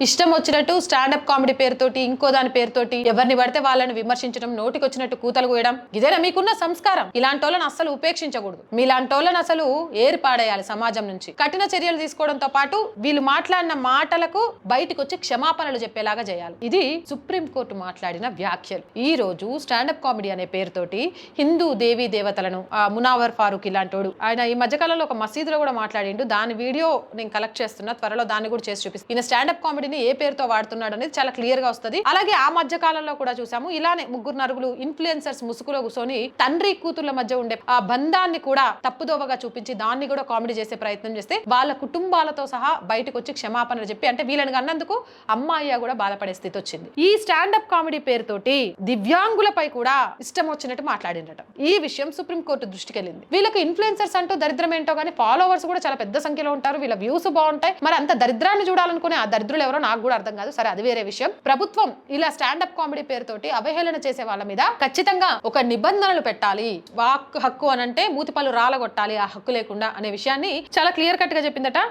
ఇష్టం వచ్చినట్టు stand up comedy పేరుతోటి ఇంకో దాని పేరుతోటి ఎవరిని పడితే వాళ్ళని విమర్శించడం, నోటికి వచ్చినట్టు కూతలు కోయడం, ఇదేనా మీకున్న సంస్కారం? ఇలాంటి వాళ్ళని అసలు ఉపేక్షించకూడదు. మీలాంటి వాళ్ళని అసలు ఏర్పాడేయాలి సమాజం నుంచి. కఠిన చర్యలు తీసుకోవడంతో పాటు వీళ్ళు మాట్లాడిన మాటలకు బయటకు వచ్చి క్షమాపణలు చెప్పేలాగా చేయాలి. ఇది సుప్రీంకోర్టు మాట్లాడిన వ్యాఖ్యలు. ఈ రోజు స్టాండప్ కామెడీ అనే పేరుతోటి హిందూ దేవీ దేవతలను మునావర్ ఫారూక్ ఇలాంటోడు ఆయన ఈ మధ్యకాలంలో ఒక మసీదులో కూడా మాట్లాడిండు. దాని వీడియో నేను కలెక్ట్ చేస్తున్నా, త్వరలో దాన్ని కూడా చేసి చూపిస్తాను. ఈయన స్టాండప్ కామెడీని ఏ పేరుతో వాడుతున్నాడు అనేది చాలా క్లియర్ గా వస్తుంది. అలాగే ఆ మధ్య కాలంలో కూడా చూసాము, ఇలానే ముగ్గురు నరుగులు ఇన్ఫ్లుయెన్సర్స్ ముసుగులో కూర్చొని తండ్రి కూతుర్ల మధ్య ఉండే ఆ బంధాన్ని కూడా తప్పుదోవగా చూపించి దాన్ని కూడా కామెడీ చేసే ప్రయత్నం చేస్తే వాళ్ళ కుటుంబాలతో సహా బయటకు వచ్చి క్షమాపణలు చెప్పి, అంటే వీళ్ళని అన్నందుకు అమ్మాయి కూడా బాధపడే స్థితి వచ్చింది. ఈ స్టాండప్ కామెడీ పేరుతోటి దివ్యాంగులపై కూడా ఇష్టం వచ్చినట్టు మాట్లాడినట. ఈ విషయం సుప్రీంకోర్టు దృష్టికి వెళ్ళింది. వీళ్ళకి ఇన్ఫ్లుయెన్సర్స్ అంటూ దరిద్రం ఏంటో కానీ ఫాలోవర్స్ కూడా చాలా పెద్ద సంఖ్యలో ఉంటారు, వీళ్ళ వ్యూస్ బాగుంటాయి. మరి అంత దరిద్రాన్ని చూడాలనుకునే ఆ దరిద్రులు ఎవరో నాకు కూడా అర్థం కాదు. సరే, అది వేరే విషయం. ప్రభుత్వం ఇలా స్టాండప్ కామెడీ పేరుతోటి అవహేళన చేసే వాళ్ళ మీద ఖచ్చితంగా ఒక నిబంధనలు పెట్టాలి. వాక్ హక్కు అనంటే మూతిపళ్ళు రాలగొట్టాలి, ఆ హక్కు లేకుండా అనే విషయాన్ని చాలా క్లియర్ కట్ గా చెప్పిందట.